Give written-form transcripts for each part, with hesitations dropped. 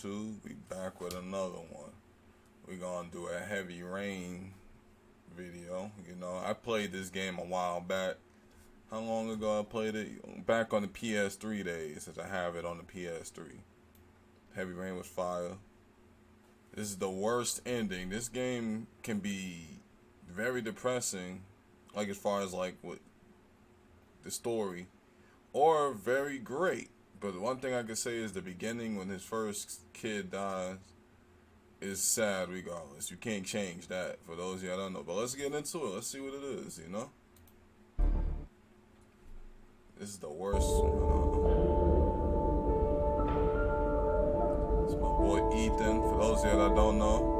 YouTube? We back with another one. We gonna do a Heavy Rain video. You know, I played this game a while back. How long ago I played it? Back on the PS3 days, since I have it on the PS3. Heavy Rain was fire. This is the worst ending. This game can be very depressing, like as far as like what the story, or very great. But one thing I can say is the beginning, when his first kid dies, is sad regardless. You can't change that, for those of you that don't know. But let's get into it. Let's see what it is, you know? This is the worst. It's my boy Ethan, for those of you that don't know.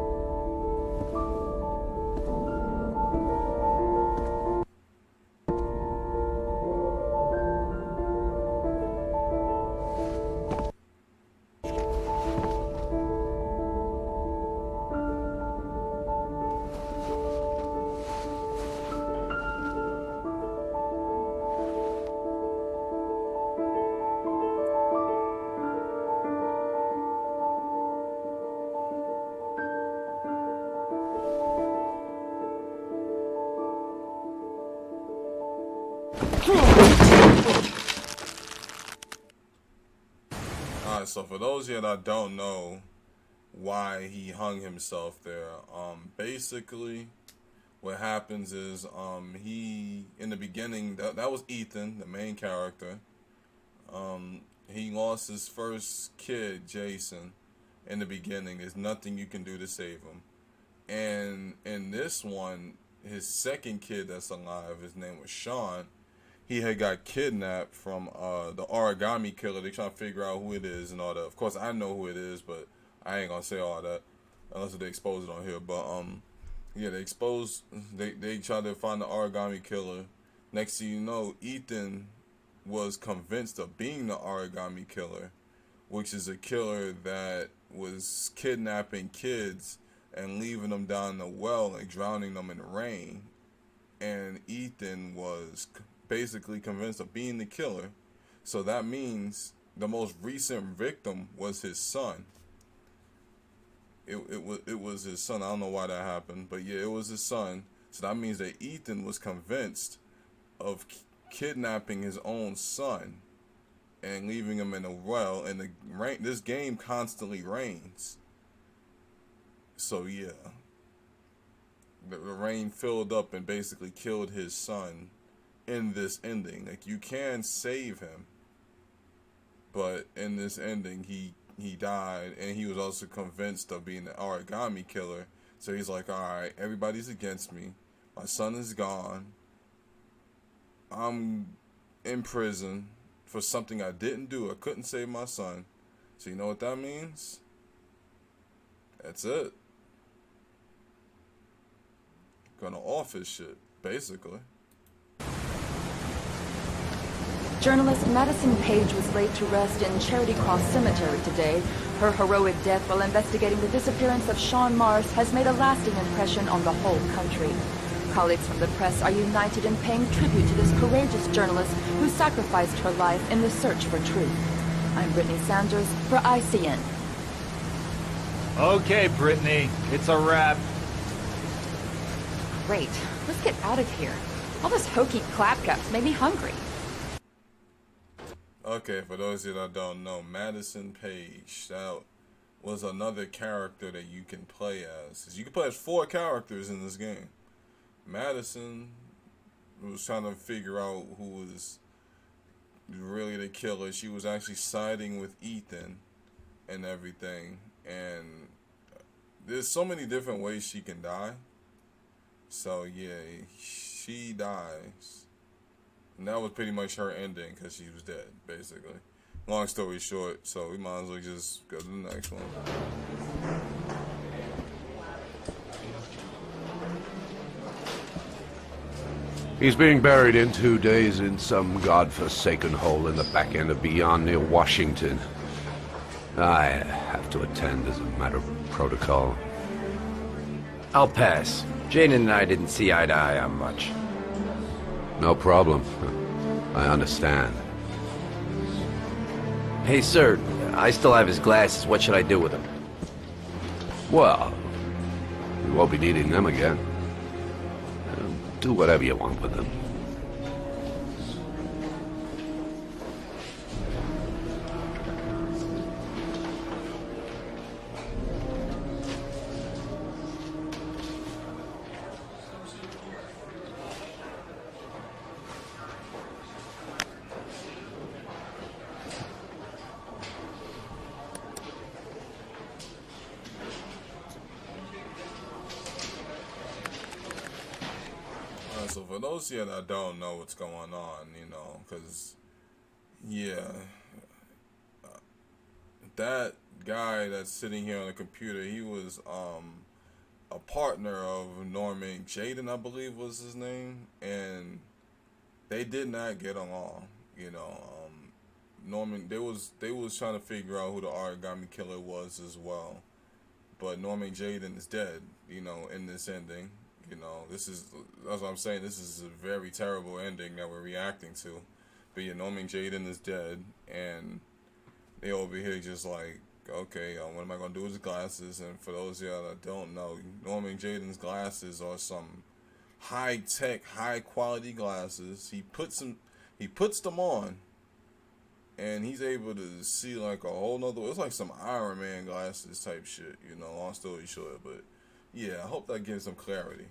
Alright, so for those of you that don't know why he hung himself there, basically what happens is he, in the beginning, that was Ethan, the main character. He lost his first kid, Jason, in the beginning. There's nothing you can do to save him. And in this one, his second kid that's alive, his name was Sean. He had got kidnapped from the origami killer. They trying to figure out who it is and all that. Of course, I know who it is, but I ain't gonna say all that unless they expose it on here. But yeah, they tried to find the origami killer. Next thing you know, Ethan was convinced of being the origami killer, which is a killer that was kidnapping kids and leaving them down the well and drowning them in the rain. And Ethan was basically convinced of being the killer. So that means the most recent victim was his son. It was his son. I don't know why that happened, but yeah, it was his son. So that means that Ethan was convinced of kidnapping his own son and leaving him in a well. And this game constantly rains. So yeah, the rain filled up and basically killed his son in this ending. Like, you can save him, but in this ending he died, and he was also convinced of being the origami killer. So he's like, alright, everybody's against me, my son is gone, I'm in prison for something I didn't do. I couldn't save my son. So you know what that means? That's it. Gonna off his shit, basically. Journalist Madison Page was laid to rest in Charity Cross Cemetery today. Her heroic death while investigating the disappearance of Sean Mars has made a lasting impression on the whole country. Colleagues from the press are united in paying tribute to this courageous journalist who sacrificed her life in the search for truth. I'm Brittany Sanders for ICN. Okay, Brittany, it's a wrap. Great. Let's get out of here. All this hokey clapcaps made me hungry. Okay, for those of you that don't know, Madison Page, that was another character that you can play as. You can play as 4 characters in this game. Madison was trying to figure out who was really the killer. She was actually siding with Ethan and everything. And there's so many different ways she can die. So yeah, she dies. And that was pretty much her ending, because she was dead, basically. Long story short, so we might as well just go to the next one. He's being buried in 2 days in some godforsaken hole in the back end of Beyond near Washington. I have to attend as a matter of protocol. I'll pass. Jane and I didn't see eye to eye on much. No problem. I understand. Hey, sir, I still have his glasses. What should I do with them? Well, you won't be needing them again. Do whatever you want with them. So for those here that don't know what's going on, you know, because, yeah, that guy that's sitting here on the computer, he was a partner of Norman Jaden, I believe was his name, and they did not get along, you know. Norman, they was trying to figure out who the origami killer was as well, but Norman Jaden is dead, you know, in this ending. You know, that's what I'm saying. This is a very terrible ending that we're reacting to. But yeah, Norman Jaden is dead, and they over here just like, okay, what am I gonna do with his glasses? And for those of y'all that don't know, Norman Jaden's glasses are some high tech, high quality glasses. He puts them on, and he's able to see like a whole nother. It's like some Iron Man glasses type shit. You know, long story short, but yeah, I hope that gives some clarity.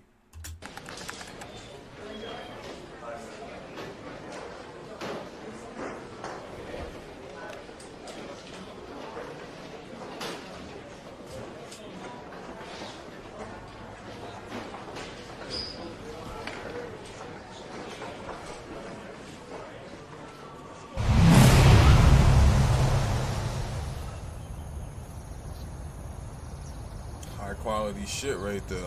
High quality shit right there.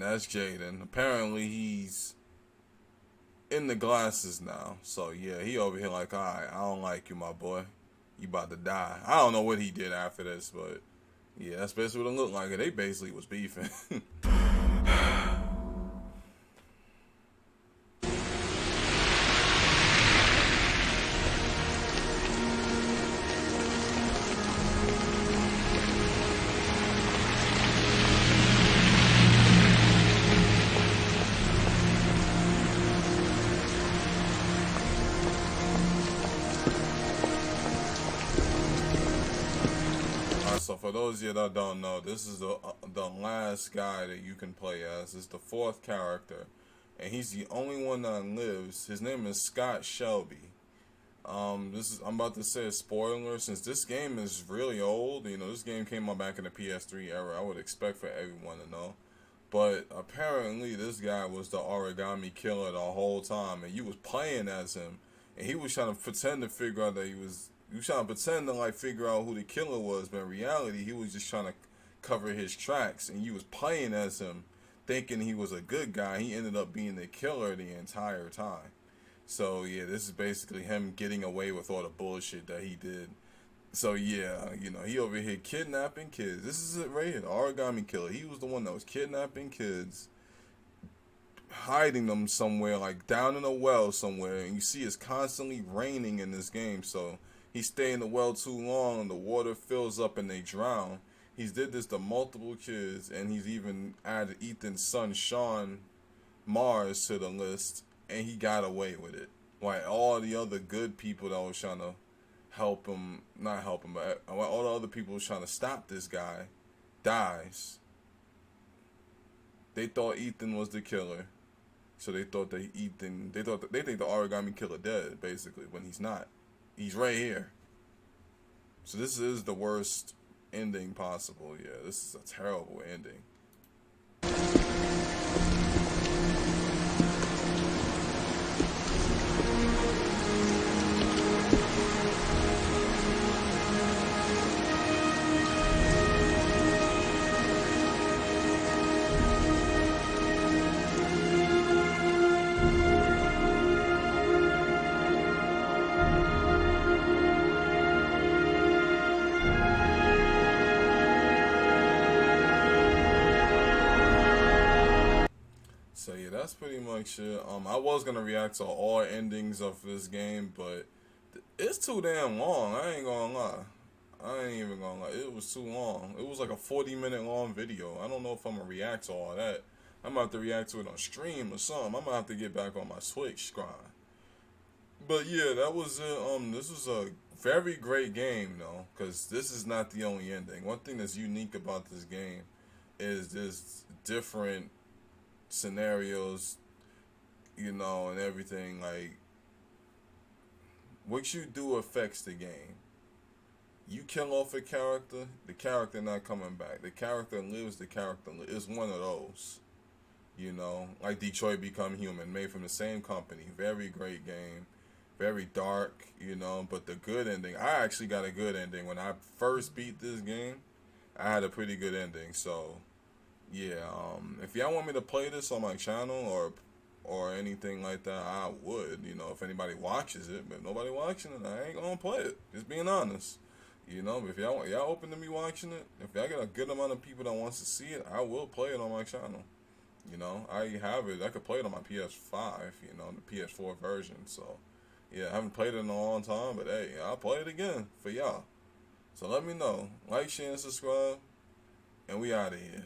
That's Jaden. Apparently he's in the glasses now. So yeah, he over here like, alright, I don't like you, my boy. You about to die. I don't know what he did after this, but yeah, that's basically what it looked like. They basically was beefing. So for those of you that don't know, this is the last guy that you can play as. It's the fourth character, and he's the only one that lives. His name is Scott Shelby. I'm about to say a spoiler since this game is really old. You know, this game came out back in the PS3 era. I would expect for everyone to know, but apparently this guy was the origami killer the whole time, and you was playing as him, and he was trying to pretend to figure out that he was trying to pretend to like figure out who the killer was, but in reality he was just trying to cover his tracks, and you was playing as him thinking he was a good guy. He ended up being the killer the entire time. So yeah, this is basically him getting away with all the bullshit that he did. So yeah, you know, he over here kidnapping kids. This is it right here, the origami killer. He was the one that was kidnapping kids, hiding them somewhere, like down in a well somewhere, and you see it's constantly raining in this game, so he stay in the well too long, the water fills up and they drown. He's did this to multiple kids, and he's even added Ethan's son Sean Mars to the list, and he got away with it. Like all the other good people that was trying to help him, not help him, but all the other people was trying to stop this guy, dies. They thought Ethan was the killer, so they thought that they think the origami killer dead, basically, when he's not. He's right here. So this is the worst ending possible. Yeah, this is a terrible ending. that's pretty much it. I was gonna react to all endings of this game, but it's too damn long. I ain't gonna lie. I ain't even gonna lie. It was too long. It was like a 40-minute long video. I don't know if I'm gonna react to all that. I'm gonna have to react to it on stream or something. I'm gonna have to get back on my Twitch grind. But yeah, that was it. This was a very great game though, because this is not the only ending. One thing that's unique about this game is there's different scenarios, and everything. Like, what you do affects the game. You kill off a character, the character not coming back. The character lives, the character lives. It's one of those. Like Detroit Become Human, made from the same company. Very great game. Very dark, but the good ending. I actually got a good ending. When I first beat this game, I had a pretty good ending. So, yeah, if y'all want me to play this on my channel or anything like that, I would, if anybody watches it. But if nobody watching it, I ain't gonna play it. Just being honest. If y'all open to me watching it, if y'all get a good amount of people that wants to see it, I will play it on my channel. I have it. I could play it on my PS5, the PS4 version. So, yeah, I haven't played it in a long time, but hey, I'll play it again for y'all. So let me know. Like, share, and subscribe, and we out of here.